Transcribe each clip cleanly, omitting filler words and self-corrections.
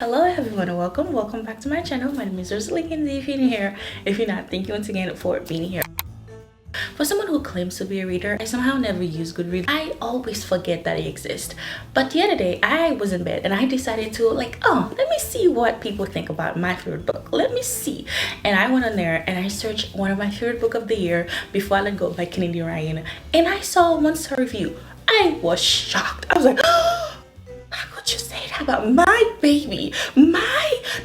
Hello everyone and welcome back to my channel. My name is 𝐒𝐨𝐬𝐤𝐴𝐻 if you're new here. If you're not, thank you once again for being here. For someone who claims to be a reader, I somehow never use Goodreads. I always forget that it exists. But the other day I was in bed and I decided to let me see what people think about my favorite book. Let me see. And I went on there and I searched one of my favorite book of the year, Before I Let Go by Kennedy Ryan, and I saw a 1-star review. I was shocked. I was like, how could you say that about my baby,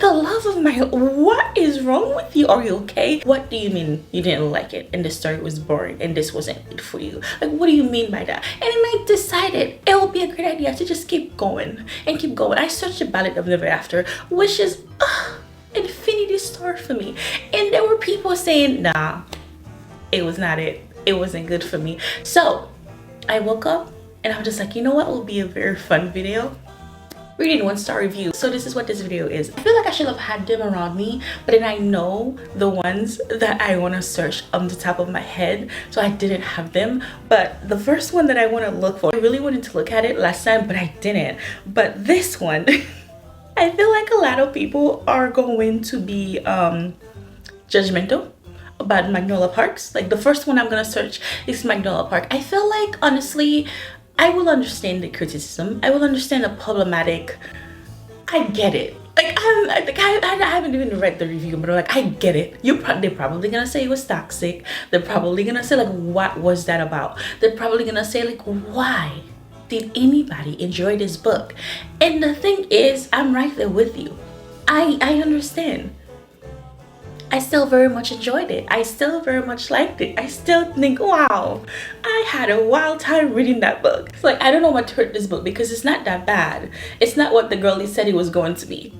the love of my, what is wrong with you? Are you okay? What do you mean you didn't like it and the story was boring and this wasn't it for you? Like, what do you mean by that? And then I decided it would be a great idea to just keep going and keep going. I searched The Ballad of Never After, which is infinity story for me, and there were people saying nah, it was not it, it wasn't good for me. So I woke up and I'm just like, you know what will be a very fun video? Reading 1-star review. So this is what this video is. I feel like I should have had them around me, but then I know the ones that I want to search on the top of my head, so I didn't have them. But the first one that I want to look for, I really wanted to look at it last time, but I didn't. But this one, I feel like a lot of people are going to be judgmental about Magnola Parks. Like, the first one I'm gonna search is Magnola Park. I feel like, honestly, I will understand the criticism. I will understand the problematic. I get it. Like, I haven't even read the review, but I'm like, I get it. They're probably gonna say it was toxic. They're probably gonna say, like, what was that about? They're probably gonna say, like, why did anybody enjoy this book? And the thing is, I'm right there with you. I understand. I still very much enjoyed it. I still very much liked it. I still think, wow, I had a wild time reading that book. It's like, I don't know what to hurt this book because it's not that bad. It's not what the girlie said it was going to be.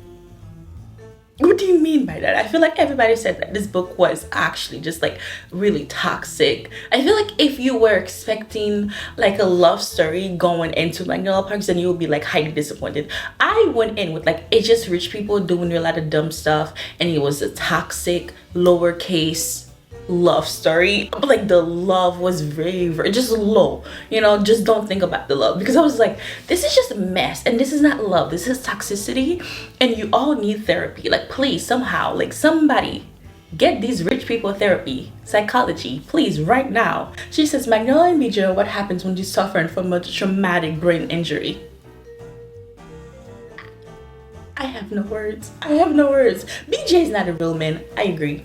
What do you mean by that? I feel like everybody said that this book was actually just like really toxic. I feel like if you were expecting like a love story going into Magnola Parks, then you would be like highly disappointed. I went in with like, it's just rich people doing a lot of dumb stuff, and it was a toxic lowercase love story. But like, the love was very, very just low, you know. Just don't think about the love, because I was like, this is just a mess, and this is not love, this is toxicity, and you all need therapy. Like, please, somehow, like, somebody get these rich people therapy, psychology, please, right now. She says, Magnola and 𝐬𝐤, what happens when you're suffering from a traumatic brain injury? I have no words. I have no words. 𝐬𝐤 is not a real man. I agree.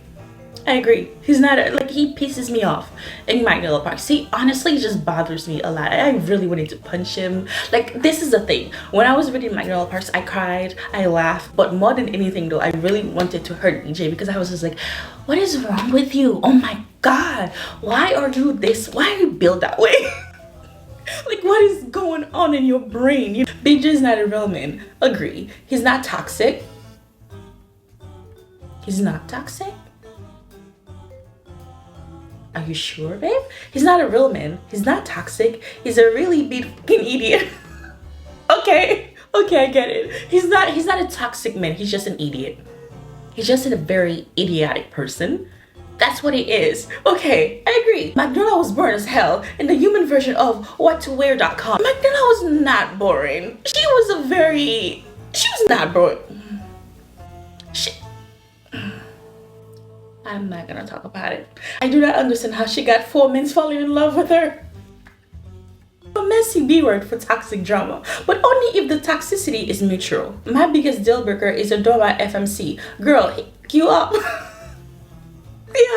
He's not like, he pisses me off in Magnola Park. See, honestly, it just bothers me a lot. I really wanted to punch him. Like, this is the thing, when I was reading Magnola Parks, I cried, I laughed, but more than anything though, I really wanted to hurt 𝐬𝐤, because I was just like, what is wrong with you? Oh my god, why are you this? Why are you built that way? Like, what is going on in your brain? 𝐬𝐤 is not a real man. Agree. He's not toxic. He's not toxic. Are you sure, babe? He's not a real man. He's not toxic. He's a really big fucking idiot. Okay, I get it. He's not a toxic man. He's just an idiot. He's just a very idiotic person. That's what he is. Okay, I agree. Magnola was boring as hell in the human version of 𝐻𝐢𝐻.com. Magnola was not boring. She was not boring. I'm not gonna talk about it. I do not understand how she got 4 men falling in love with her. A messy B word for toxic drama, but only if the toxicity is mutual. My biggest deal breaker is a door at FMC. Girl, queue up. You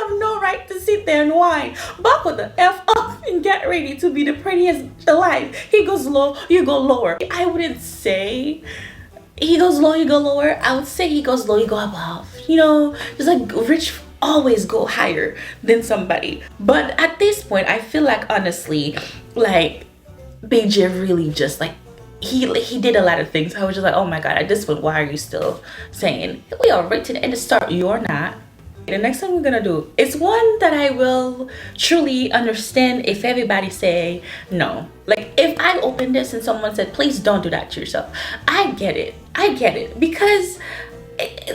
have no right to sit there and whine. Buckle the F up and get ready to be the prettiest alive. He goes low, you go lower. I wouldn't say he goes low, you go lower. I would say he goes low, you go above. You know, just like rich always go higher than somebody. But at this point, I feel like, honestly, like, 𝐬𝐤 really just like, he did a lot of things. I was just like, oh my god, at this point, why are you still saying we are right to the end of start? You're not. The next thing we're gonna do is one that I will truly understand if everybody say no. Like, if I open this and someone said, please don't do that to yourself, I get it, because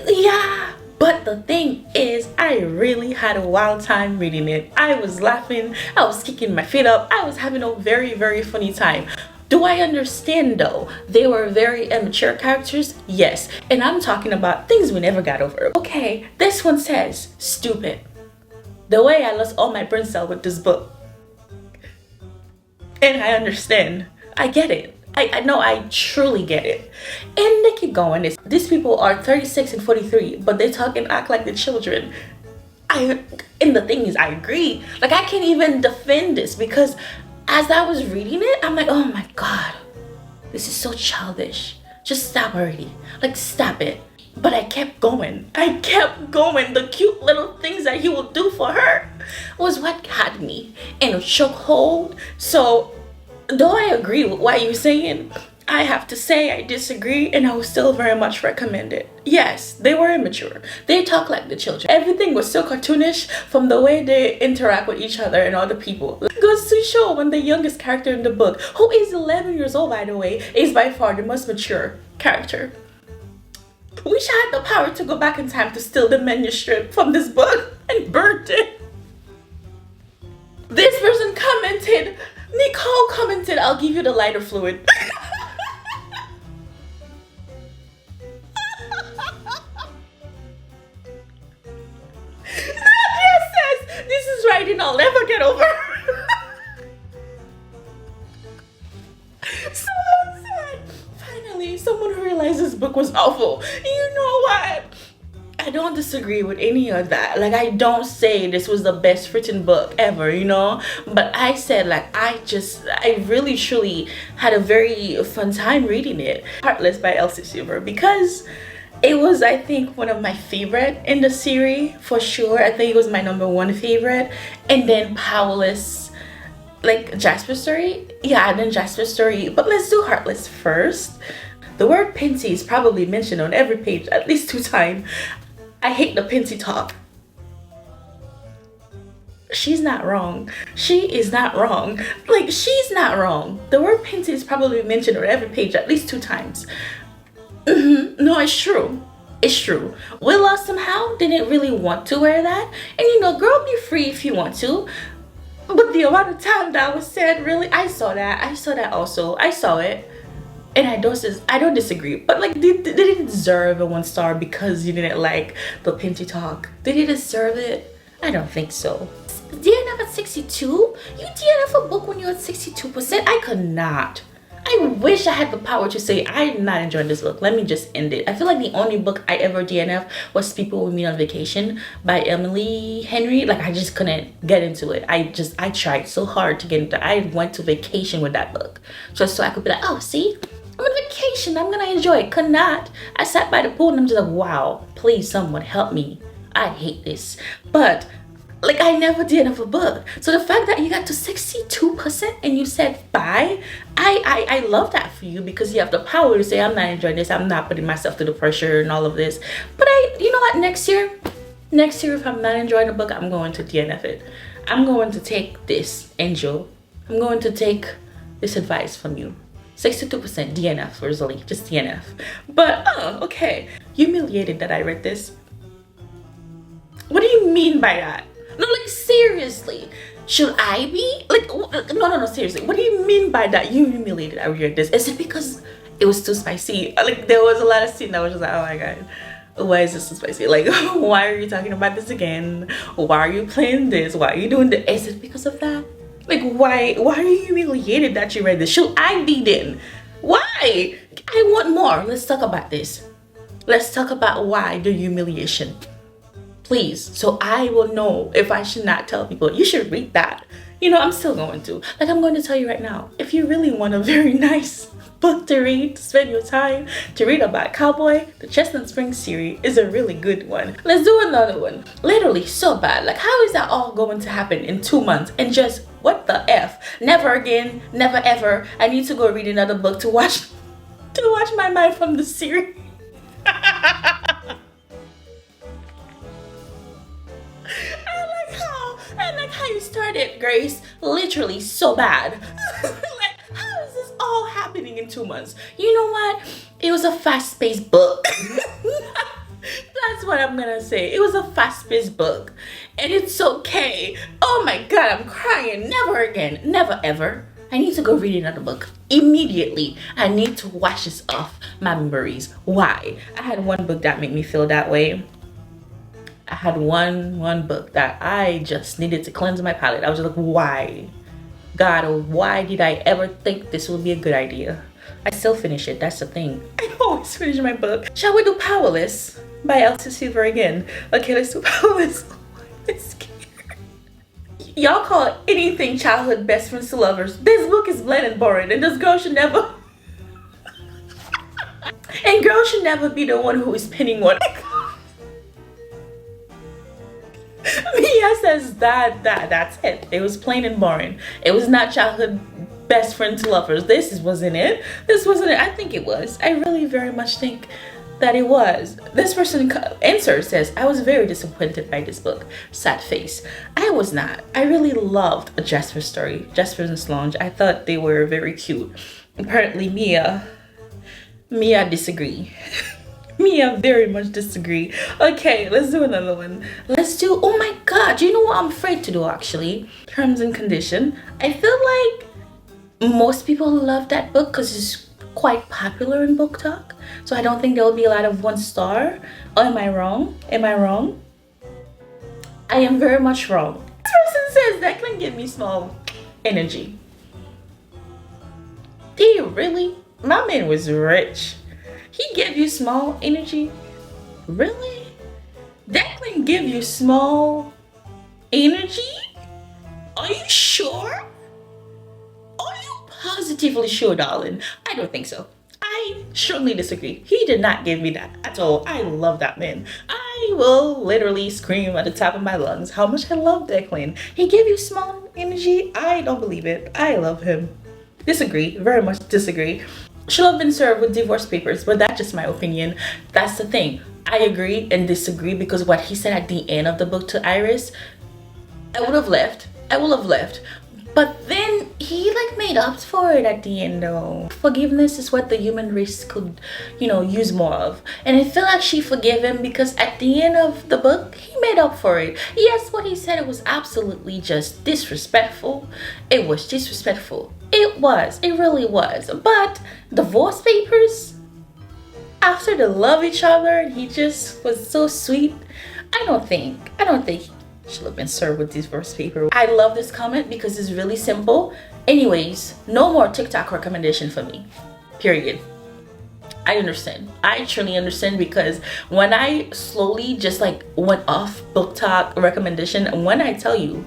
yeah. But the thing is, I really had a wild time reading it. I was laughing, I was kicking my feet up, I was having a very, very funny time. Do I understand though? They were very immature characters, yes. And I'm talking about things we never got over. Okay, this one says, stupid. The way I lost all my brain cells with this book. And I understand. I get it. I know, I truly get it. And they keep going. These people are 36 and 43, but they talk and act like the children. And the thing is, I agree. Like, I can't even defend this because as I was reading it, I'm like, oh my God, this is so childish. Just stop already. Like, stop it. But I kept going. I kept going. The cute little things that he would do for her was what had me in a chokehold. So, though I agree with what you're saying, I have to say I disagree, and I would still very much recommend it. Yes, they were immature. They talk like the children. Everything was so cartoonish, from the way they interact with each other and other people. It goes to show when the youngest character in the book, who is 11 years old by the way, is by far the most mature character. Wish I had the power to go back in time to steal the manuscript from this book and burnt it. This person commented, Nicole commented, I'll give you the lighter fluid. I'll never get over. Someone said, finally, someone who realized this book was awful. You know what? I don't disagree with any of that. Like, I don't say this was the best written book ever, you know? But I said, like, I really truly had a very fun time reading it. Heartless by 𝐤𝐤𝐿 because it was, I think, one of my favorite in the series, for sure. I think it was my #1 favorite. And then Powerless, like Jasper's story. Yeah, and then Jasper's story. But let's do Heartless first. The word Pincy is probably mentioned on every page at least 2 times. I hate the Pincy talk. She's not wrong. She is not wrong. Like, she's not wrong. The word Pincy is probably mentioned on every page at least 2 times. No, it's true. It's true. Willow somehow didn't really want to wear that. And you know, girl, be free if you want to. But the amount of time that was said, really, I saw that. I saw that also. I saw it. And I don't disagree. But like, did it deserve a 1 star because you didn't like the Pinty talk? Did it deserve it? I don't think so. DNF at 62? You DNF a book when you're at 62%? I could not. I wish I had the power to say, I'm not enjoying this book. Let me just end it. I feel like the only book I ever DNF was People With Me on Vacation by Emily Henry. Like, I just couldn't get into it. I tried so hard to get into it. I went to vacation with that book. Just so I could be like, oh, see? I'm on vacation. I'm going to enjoy it. Could not. I sat by the pool and I'm just like, wow, please someone help me. I hate this. But like, I never DNF a book. So the fact that you got to 62% and you said bye, I love that for you, because you have the power to say, I'm not enjoying this. I'm not putting myself through the pressure and all of this. But you know what, next year, if I'm not enjoying the book, I'm going to DNF it. I'm going to take this, Angel. I'm going to take this advice from you. 62% DNF, Rosalie, just DNF. But, okay. Humiliated that I read this. What do you mean by that? No, like, seriously, should I be? Like, no, seriously. What do you mean by that? You humiliated I read this. Is it because it was too spicy? Like, there was a lot of scene that was just like, oh my God, why is this so spicy? Like, why are you talking about this again? Why are you playing this? Why are you doing this? Is it because of that? Like, why are you humiliated that you read this? Should I be then? Why? I want more. Let's talk about this. Let's talk about why the humiliation. Please, so I will know if I should not tell people, you should read that. You know, I'm still going to. Like, I'm going to tell you right now, if you really want a very nice book to read, to spend your time, to read about cowboy, the Chestnut Springs series is a really good one. Let's do another one. Literally so bad. Like, how is that all going to happen in 2 months? And just, what the F? Never again, never ever. I need to go read another book to watch my mind from the series. I like how you started, Grace, literally so bad. Like, how is this all happening in 2 months? You know what? It was a fast-paced book. That's what I'm gonna say. It was a fast-paced book. And it's okay. Oh my God, I'm crying. Never again. Never ever. I need to go read another book immediately. I need to wash this off my memories. Why? I had one book that made me feel that way. I had one book that I just needed to cleanse my palate. I was just like, why? God, why did I ever think this would be a good idea? I still finish it. That's the thing. I always finish my book. Shall we do Powerless by Elsie Silver again? Okay, let's do Powerless. I'm scared. Y'all call anything childhood best friends to lovers. This book is bland and boring, and this girl should never and girls should never be the one who is pinning one. Mia says that's it. It was plain and boring. It was not childhood best friends to lovers. This wasn't it. I think it was. I really very much think that it was. This person answer says, I was very disappointed by this book. Sad face. I was not. I really loved a Jasper story, Jasper's Lounge. I thought they were very cute. Apparently Mia disagree. Mia very much disagree. Okay, let's do another one. Let's do, oh my god, you know what I'm afraid to do actually? Terms and Condition. I feel like most people love that book because it's quite popular in book talk. So I don't think there will be a lot of 1 star. Oh, am I wrong? Am I wrong? I am very much wrong. This person says that can give me small energy. Did he really? My man was rich. He gave you small energy? Really? Declan give you small energy? Are you sure? Are you positively sure, darling? I don't think so. I strongly disagree. He did not give me that at all. I love that man. I will literally scream at the top of my lungs how much I love Declan. He gave you small energy? I don't believe it. I love him. Disagree. Very much disagree. Should have been served with divorce papers, but that's just my opinion. That's the thing. I agree and disagree because what he said at the end of the book to Iris, I would have left. I will have left. But then he like made up for it at the end though. Forgiveness is what the human race could, you know, use more of. And I feel like she forgave him because at the end of the book, he made up for it. Yes, what he said, it was absolutely just disrespectful. It was disrespectful. It was. It really was. But divorce papers, after they love each other and he just was so sweet, I don't think should have been served with divorce paper. I love this comment because it's really simple. Anyways, no more TikTok recommendation for me. Period. I understand. I truly understand because when I slowly just like went off book talk recommendation, when I tell you,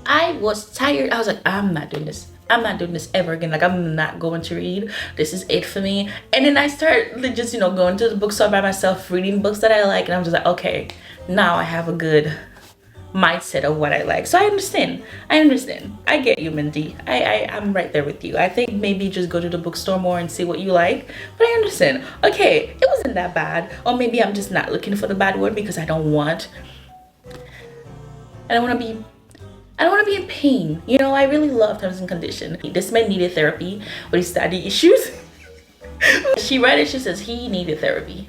I was tired. I was like, I'm not doing this. I'm not doing this ever again. Like, I'm not going to read. This is it for me. And then I start just, you know, going to the bookstore by myself, reading books that I like. And I'm just like, okay, now I have a good mindset of what I like. So I understand. I get you, Mindy. I'm right there with you. I think maybe just go to the bookstore more and see what you like. But I understand. Okay, it wasn't that bad. Or maybe I'm just not looking for the bad word because I don't want to be in pain. You know, I really love Terms and Condition. This man needed therapy with his daddy issues. She read it, she says he needed therapy.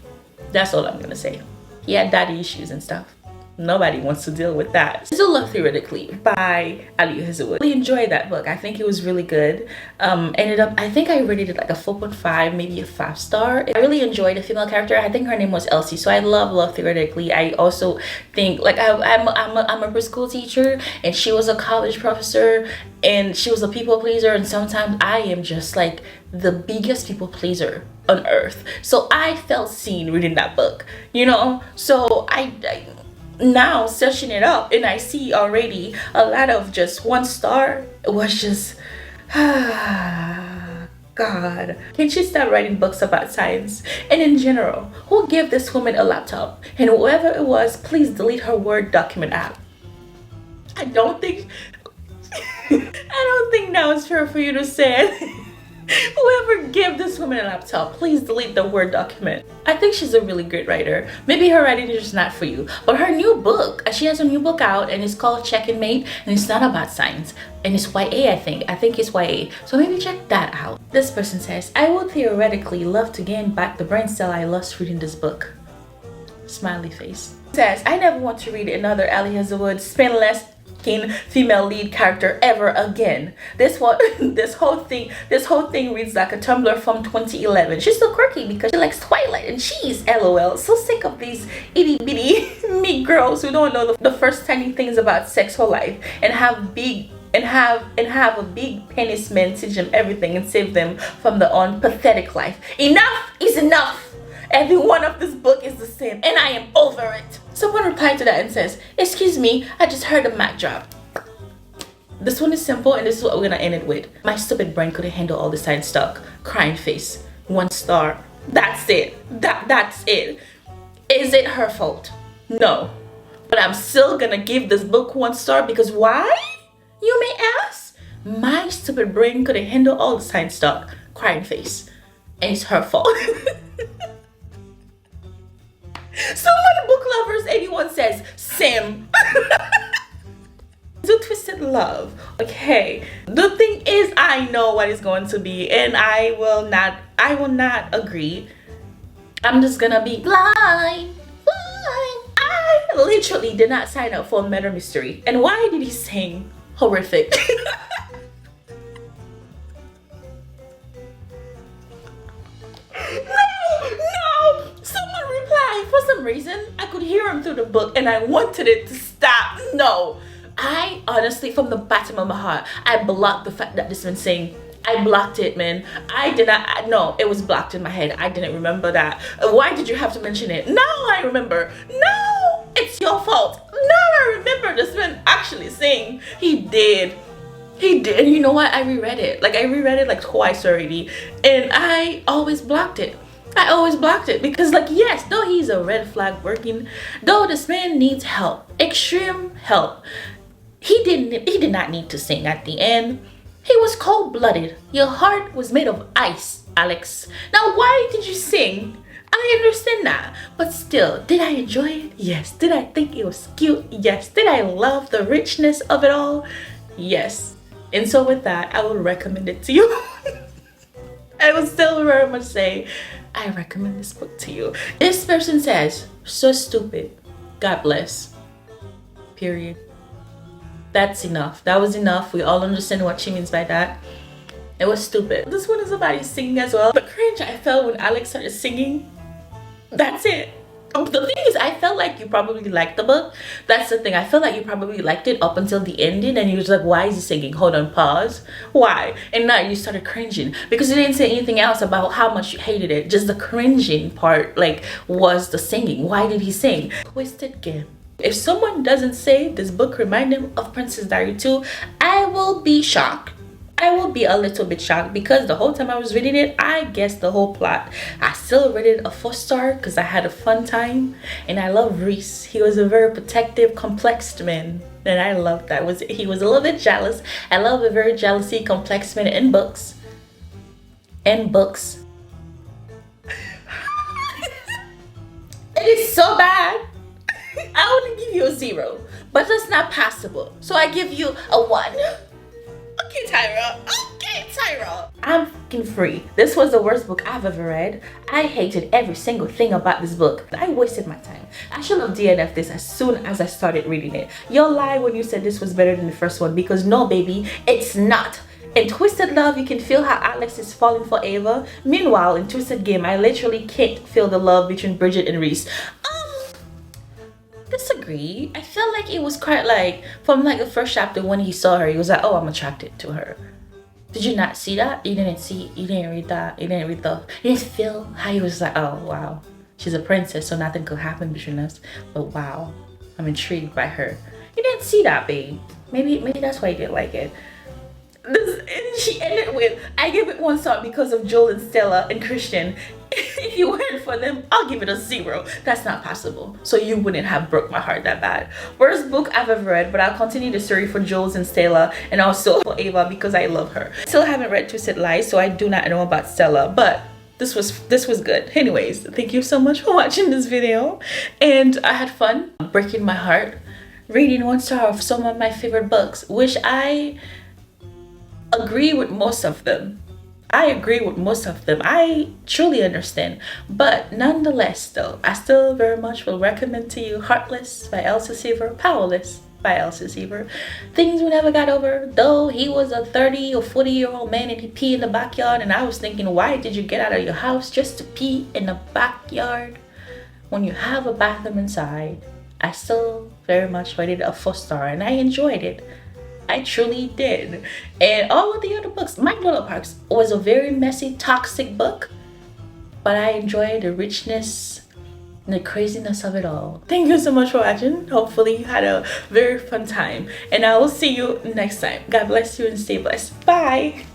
That's all I'm gonna say. He had daddy issues and stuff. Nobody wants to deal with that. Still Love Theoretically by 𝐒𝐤𝐢𝐻𝐻. I really enjoyed that book. I think it was really good. Ended up, I think I rated it like a 4.5, maybe a 5 star. I really enjoyed the female character. I think her name was Elsie. So I love Theoretically. I also think like I'm a preschool teacher and she was a college professor and she was a people pleaser, and sometimes I am just like the biggest people pleaser on earth. So I felt seen reading that book, you know. So I now searching it up and I see already a lot of just 1 star. It was just God, can she stop writing books about science? And in general, who gave this woman a laptop? And whoever it was, please delete her Word document app. I don't think that was fair for you to say. Whoever gave this woman a laptop, please delete the Word document. I think she's a really great writer. Maybe her writing is just not for you. But her new book, she has a new book out and it's called Check and Mate, and it's not about science. And it's YA, I think. I think it's YA. So maybe check that out. This person says, I would theoretically love to gain back the brain cell I lost reading this book. Smiley face. Says, I never want to read another 𝐒𝐤𝐢𝐻𝐻. Spend less female lead character ever again. This whole thing reads like a Tumblr from 2011. She's so quirky because she likes Twilight and cheese. LOL. So sick of these itty bitty meek girls who don't know the first tiny things about sexual life and have a big penis man teach them everything and save them from their own pathetic life. Enough is enough. Every one of this book is the same and I am over it. Someone replied to that and says, "Excuse me, I just heard a Mac drop." This one is simple and this is what we're gonna end it with. "My stupid brain couldn't handle all the side stuff. Crying face. 1 star. That's it. That's it. Is it her fault? No. But I'm still gonna give this book 1 star because why? You may ask. My stupid brain couldn't handle all the side stuff. Crying face. And it's her fault." Someone book lovers 81 says Sim. So Twisted Love. Okay, the thing is, I know what it's going to be and I will not agree. I'm just gonna be blind. I literally did not sign up for Murder Mystery. And why did he sing horrific? For some reason, I could hear him through the book and I wanted it to stop. No, I honestly, from the bottom of my heart, I blocked the fact that this man saying. I blocked it, man. I did not, no, it was blocked in my head. I didn't remember that. Why did you have to mention it? Now I remember. No, it's your fault. Now I remember this man actually saying. He did. And you know what? I reread it like twice already and I always blocked it. Because like, yes, though he's a red flag working, though this man needs help, extreme help, he did not need to sing at the end. He was cold-blooded. Your heart was made of ice, Alex. Now why did you sing? I understand that, but still, did I enjoy it? Yes. Did I think it was cute? Yes. Did I love the richness of it all? Yes. And so with that, I would recommend it to you. I would still very much say I recommend this book to you. This person says, "So stupid. God bless." Period. That's enough. That was enough. We all understand what she means by that. It was stupid. This one is about you singing as well. But cringe I felt when Alex started singing. That's it. The thing is, I felt like you probably liked the book. That's the thing. I felt like you probably liked it up until the ending and you was like, why is he singing? Hold on, pause. Why? And now you started cringing because you didn't say anything else about how much you hated it. Just the cringing part, like, was the singing. Why did he sing? Twisted Game. If someone doesn't say this book reminded him of Princess Diary 2, I will be shocked. I will be a little bit shocked because the whole time I was reading it, I guessed the whole plot. I still rated it a 4 star because I had a fun time and I love Reese. He was a very protective, complex man and I loved that. He was a little bit jealous. I love a very jealousy, complex man in books. It is so bad. I want to give you a 0, but that's not possible. So I give you a 1. Okay, Tyra. Okay, Tyra. I'm fucking free. This was the worst book I've ever read. I hated every single thing about this book. I wasted my time. I should have DNF'd this as soon as I started reading it. You lied when you said this was better than the first one because no, baby, it's not. In Twisted Love, you can feel how Alex is falling for Ava. Meanwhile, in Twisted Game, I literally can't feel the love between Bridget and Reese. Disagree. I felt like it was quite like from like the first chapter when he saw her, he was like, oh, I'm attracted to her. Did you not see that? You didn't read that. You didn't feel how he was like, oh wow, she's a princess, so nothing could happen between us, but wow, I'm intrigued by her. You didn't see that, babe. Maybe that's why you didn't like it. And she ended with, I give it 1 star because of Joel and Stella and Christian. If you weren't for them, I'll give it a 0. That's not possible. So you wouldn't have broke my heart that bad. Worst book I've ever read, but I'll continue the story for Jules and Stella and also for Ava because I love her. Still haven't read Twisted Lies, so I do not know about Stella, but this was good. Anyways, thank you so much for watching this video and I had fun breaking my heart reading 1 star of some of my favorite books, which I agree with most of them. I truly understand, but nonetheless though, I still very much will recommend to you Heartless by Elsa Seaver, Powerless by Elsie Seaver. Things we never got over. Though he was a 30 or 40-year-old man and he peed in the backyard, and I was thinking, why did you get out of your house just to pee in the backyard when you have a bathroom inside? I still very much rated a 4-star, and I enjoyed it. I truly did. And all of the other books, Magnola Park was a very messy, toxic book, but I enjoyed the richness and the craziness of it all. Thank you so much for watching. Hopefully you had a very fun time, and I will see you next time. God bless you and stay blessed. Bye.